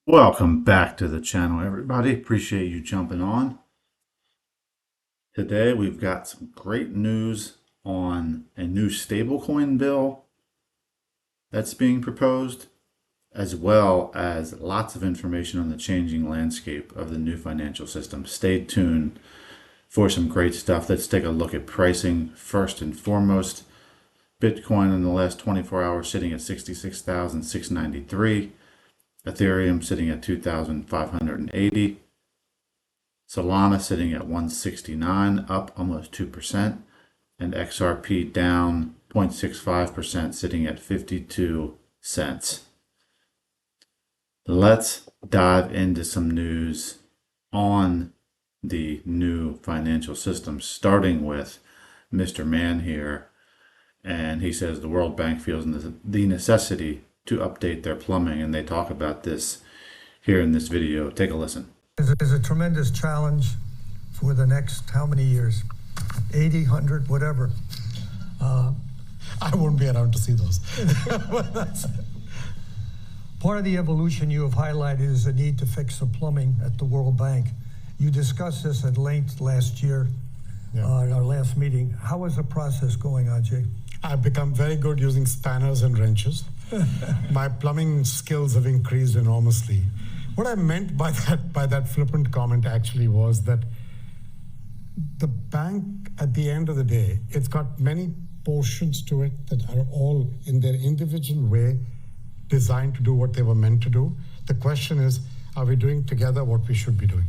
Welcome back to the channel, everybody. Appreciate you jumping on. Today we've got some great news on a new stablecoin bill that's being proposed, as well as lots of information on the changing landscape of the new financial system. Stay tuned for some great stuff. Let's take a look at pricing first and foremost. Bitcoin in the last 24 hours sitting at 66,693. Ethereum sitting at 2,580. Solana sitting at 169, up almost 2%. And XRP down 0.65%, sitting at 52 cents. Let's dive into some news on the new financial system, starting with Mr. Mann here. And he says the World Bank feels the necessity to update their plumbing, and they talk about this here in this video. Take a listen. It's a tremendous challenge for the next how many years? 80, 100, whatever. I won't be around to see those. Part of the evolution you have highlighted is the need to fix the plumbing at the World Bank. You discussed this at length last year, at our last meeting. How is the process going, Ajay? I've become very good using spanners and wrenches. My plumbing skills have increased enormously. What I meant by that flippant comment actually was that the bank, at the end of the day, it's got many portions to it that are all in their individual way designed to do what they were meant to do. The question is, are we doing together what we should be doing?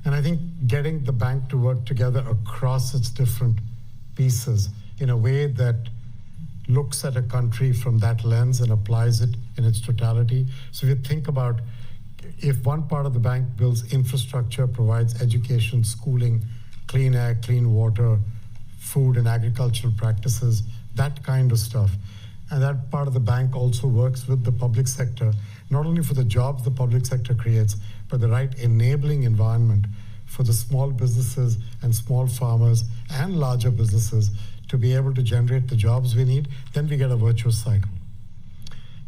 And I think getting the bank to work together across its different pieces in a way that looks at a country from that lens and applies it in its totality. So if you think about, if one part of the bank builds infrastructure, provides education, schooling, clean air, clean water, food and agricultural practices, that kind of stuff. And that part of the bank also works with the public sector, not only for the jobs the public sector creates, but the right enabling environment for the small businesses and small farmers and larger businesses to be able to generate the jobs we need, then we get a virtuous cycle.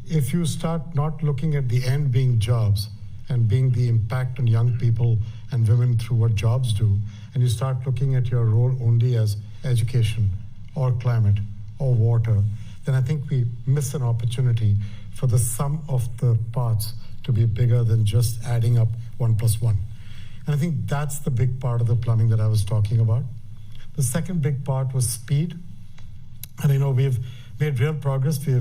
If you start not looking at the end being jobs and being the impact on young people and women through what jobs do, and you start looking at your role only as education or climate or water, then I think we miss an opportunity for the sum of the parts to be bigger than just adding up 1 + 1. And I think that's the big part of the plumbing that I was talking about. The second big part was speed. And we've made real progress. We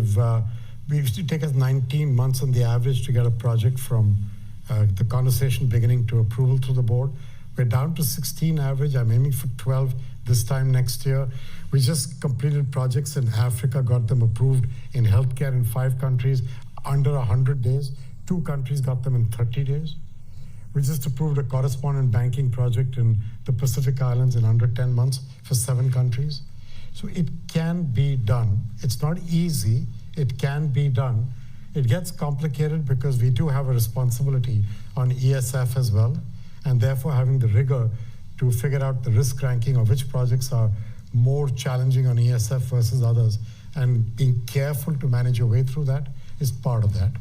used to take us 19 months on the average to get a project from the conversation beginning to approval through the board. We're down to 16 average. I'm aiming for 12 this time next year. We just completed projects in Africa, got them approved in healthcare in 5 countries under 100 days. 2 countries got them in 30 days. We just approved a correspondent banking project in the Pacific Islands in under 10 months for 7 countries. So it can be done. It's not easy. It can be done. It gets complicated because we do have a responsibility on ESF as well, and therefore having the rigor to figure out the risk ranking of which projects are more challenging on ESF versus others, and being careful to manage your way through that is part of that.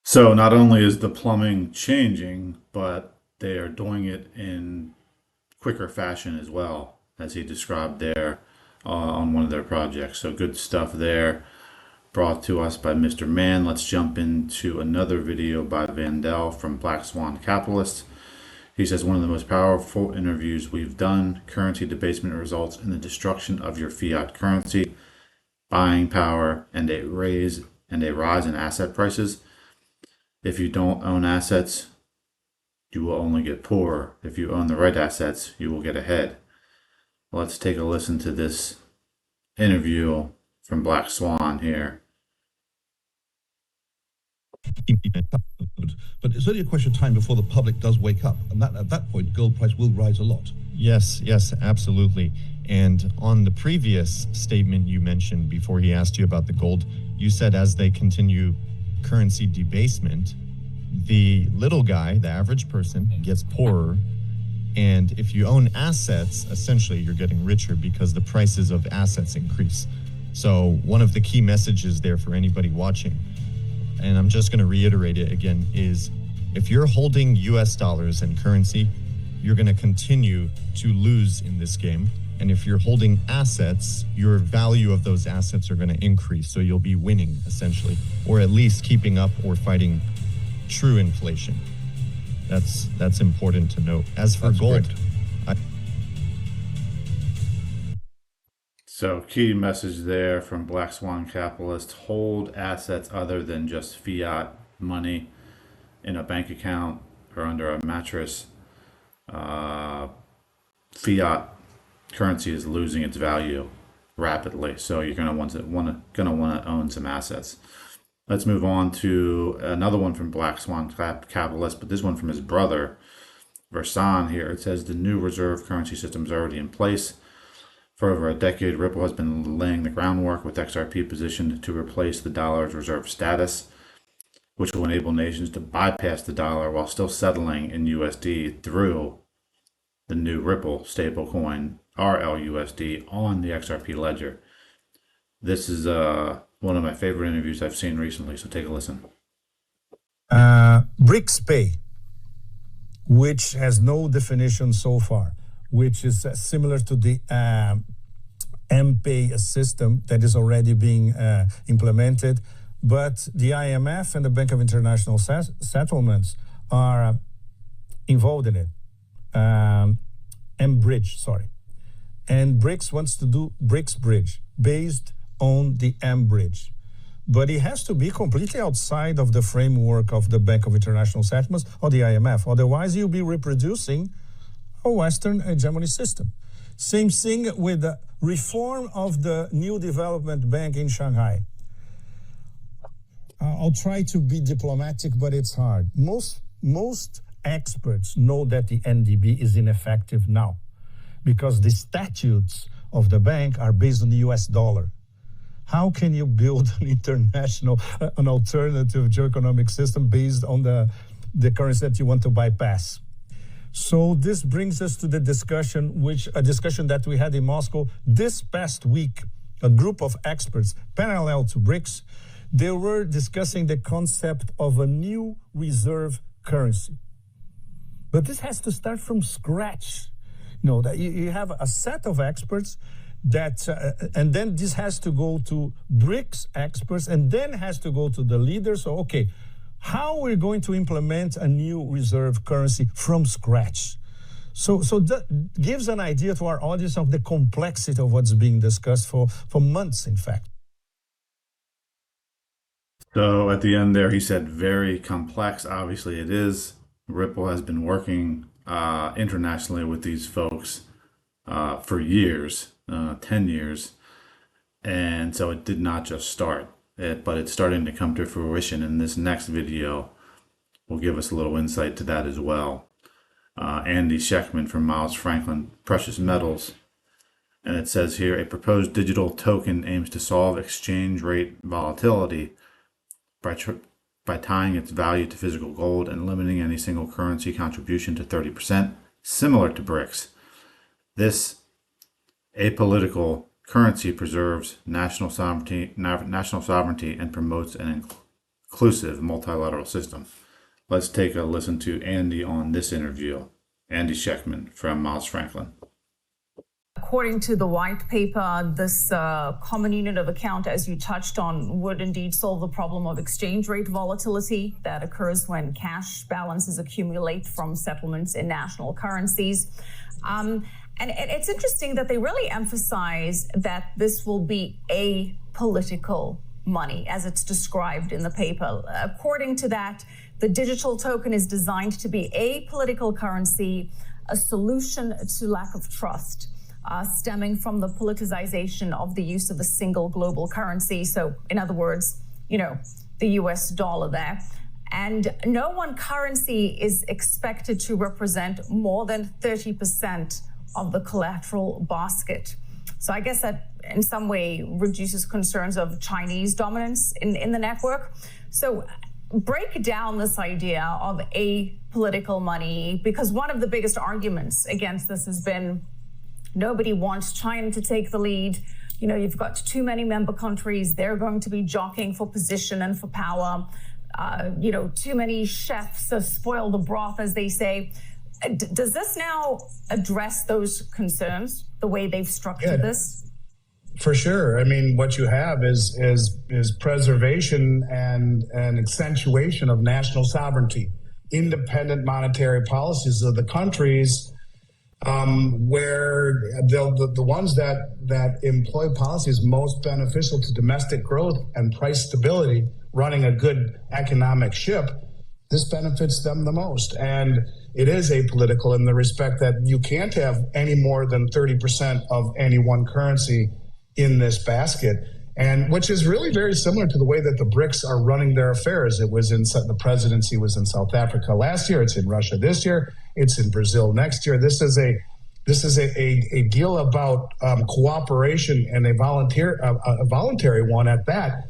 So not only is the plumbing changing, but they are doing it in quicker fashion as well, as he described there on one of their projects. So good stuff there, brought to us by Mr. Mann. Let's jump into another video by Vandell from Black Swan Capitalist. He says, one of the most powerful interviews we've done, currency debasement results in the destruction of your fiat currency, buying power, and a rise in asset prices. If you don't own assets, you will only get poorer. If you own the right assets, you will get ahead. Let's take a listen to this interview from Black Swan here. But it's only a question of time before the public does wake up. And at that point, gold price will rise a lot. Yes, absolutely. And on the previous statement you mentioned before he asked you about the gold, you said as they continue currency debasement, the little guy, the average person, gets poorer. And if you own assets, essentially you're getting richer because the prices of assets increase. So one of the key messages there for anybody watching, and I'm just going to reiterate it again, is if you're holding US dollars and currency, you're going to continue to lose in this game. And if you're holding assets, your value of those assets are going to increase. So you'll be winning, essentially, or at least keeping up or fighting true inflation. That's important to note. As for gold, So key message there from Black Swan Capitalist: hold assets other than just fiat money in a bank account or under a mattress. Fiat currency is losing its value rapidly, so you're gonna want to own some assets. Let's move on to another one from Black Swan Capitalist, but this one from his brother Versan here. It says the new reserve currency system is already in place. For over a decade, Ripple has been laying the groundwork with XRP positioned to replace the dollar's reserve status, which will enable nations to bypass the dollar while still settling in USD through the new Ripple stablecoin RLUSD on the XRP ledger. This is one of my favorite interviews I've seen recently, so take a listen. BRICS Pay, which has no definition so far, which is similar to the M-Pay system that is already being implemented. But the IMF and the Bank of International Settlements are involved in it. M-Bridge, sorry. And BRICS wants to do BRICS Bridge based on the M-Bridge. But it has to be completely outside of the framework of the Bank of International Settlements or the IMF. Otherwise, you'll be reproducing a Western hegemony system. Same thing with the reform of the New Development Bank in Shanghai. I'll try to be diplomatic, but it's hard. Most experts know that the NDB is ineffective now because the statutes of the bank are based on the US dollar. How can you build an alternative geoeconomic system based on the currency that you want to bypass? So this brings us to the discussion, a discussion that we had in Moscow this past week. A group of experts, parallel to BRICS, they were discussing the concept of a new reserve currency. But this has to start from scratch. That you have a set of experts that, and then this has to go to BRICS experts, and then has to go to the leaders. So, okay, how we're going to implement a new reserve currency from scratch. So that gives an idea to our audience of the complexity of what's being discussed for months, in fact. So at the end there, he said very complex. Obviously it is. Ripple has been working internationally with these folks for years, 10 years. And so it did not just start, but it's starting to come to fruition. And this next video will give us a little insight to that as well. Andy Sheckman from Miles Franklin Precious Metals. And it says here, a proposed digital token aims to solve exchange rate volatility by tying its value to physical gold and limiting any single currency contribution to 30%, similar to BRICS. This apolitical currency preserves national sovereignty and promotes an inclusive multilateral system. Let's take a listen to Andy on this interview. Andy Sheckman from Miles Franklin. According to the white paper, this common unit of account, as you touched on, would indeed solve the problem of exchange rate volatility that occurs when cash balances accumulate from settlements in national currencies. And it's interesting that they really emphasize that this will be apolitical money, as it's described in the paper. According to that, the digital token is designed to be a political currency, a solution to lack of trust, stemming from the politicization of the use of a single global currency. So, in other words, the US dollar there. And no one currency is expected to represent more than 30% of the collateral basket. So I guess that in some way reduces concerns of Chinese dominance in the network. So break down this idea of apolitical money, because one of the biggest arguments against this has been nobody wants China to take the lead. You've got too many member countries. They're going to be jockeying for position and for power. too many chefs spoil the broth, as they say. Does this now address those concerns, the way they've structured this? For sure. I mean, what you have is preservation and accentuation of national sovereignty, independent monetary policies of the countries where the ones that employ policies most beneficial to domestic growth and price stability, running a good economic ship, this benefits them the most. And it is apolitical in the respect that you can't have any more than 30% of any one currency in this basket, and which is really very similar to the way that the BRICS are running their affairs. It was the presidency was in South Africa last year. It's in Russia this year. It's in Brazil next year. This is a deal about cooperation, and a voluntary one at that.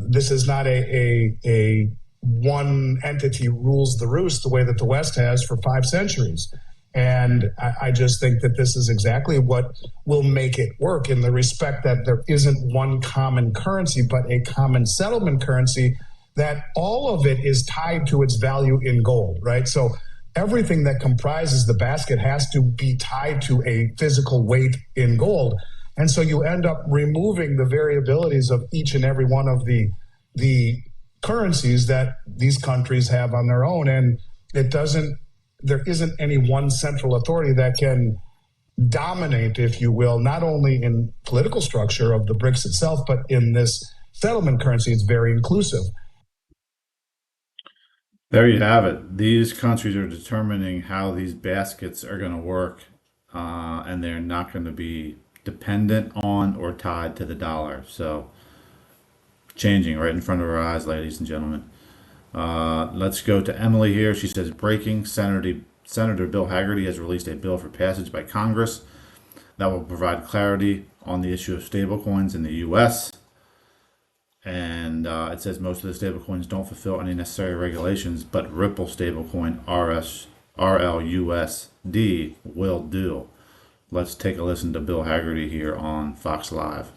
This is not a one entity rules the roost the way that the West has for 5 centuries. And I just think that this is exactly what will make it work, in the respect that there isn't one common currency, but a common settlement currency, that all of it is tied to its value in gold, right? So everything that comprises the basket has to be tied to a physical weight in gold. And so you end up removing the variabilities of each and every one of the currencies that these countries have on their own. And there isn't any one central authority that can dominate, if you will, not only in political structure of the BRICS itself, but in this settlement currency. It's very inclusive. There you have it. These countries are determining how these baskets are going to work, and they're not going to be dependent on or tied to the dollar. So, changing right in front of our eyes, ladies and gentlemen. Let's go to Emily here. She says, breaking, Senator Bill Hagerty has released a bill for passage by Congress that will provide clarity on the issue of stablecoins in the U.S. And it says most of the stablecoins don't fulfill any necessary regulations, but Ripple stablecoin RLUSD will do. Let's take a listen to Bill Hagerty here on Fox Live.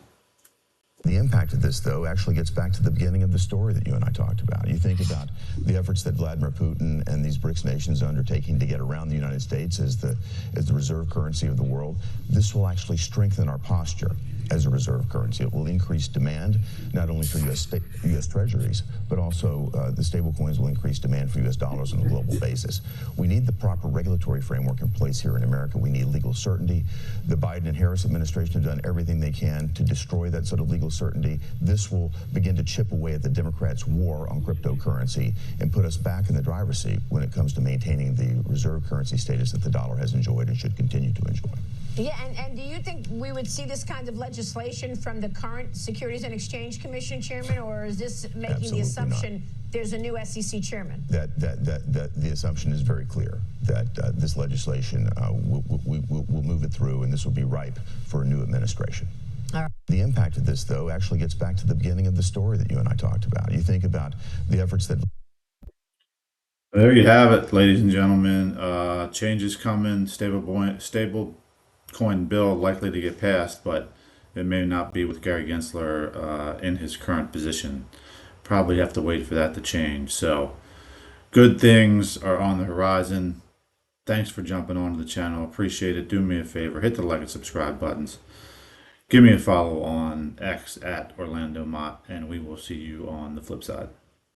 The impact of this, though, actually gets back to the beginning of the story that you and I talked about. You think about the efforts that Vladimir Putin and these BRICS nations are undertaking to get around the United States as the reserve currency of the world. This will actually strengthen our posture as a reserve currency. It will increase demand, not only for U.S. treasuries, but also the stable coins will increase demand for U.S. dollars on a global basis. We need the proper regulatory framework in place here in America. We need legal certainty. The Biden and Harris administration have done everything they can to destroy that sort of legal certainty. This will begin to chip away at the Democrats' war on cryptocurrency and put us back in the driver's seat when it comes to maintaining the reserve currency status that the dollar has enjoyed and should continue to enjoy. Yeah, and do you think we would see this kind of legislation from the current Securities and Exchange Commission chairman, or is this making Absolutely the assumption not. There's a new SEC chairman? That the assumption is very clear that this legislation will move it through, and this will be ripe for a new administration. All right. The impact of this, though, actually gets back to the beginning of the story that you and I talked about. You think about the efforts that. There you have it, ladies and gentlemen. Changes coming. Stablecoin bill likely to get passed, but it may not be with Gary Gensler in his current position. Probably have to wait for that to change. So, good things are on the horizon. Thanks for jumping onto the channel. Appreciate it. Do me a favor. Hit the like and subscribe buttons. Give me a follow on X at Orlando Mott, and we will see you on the flip side.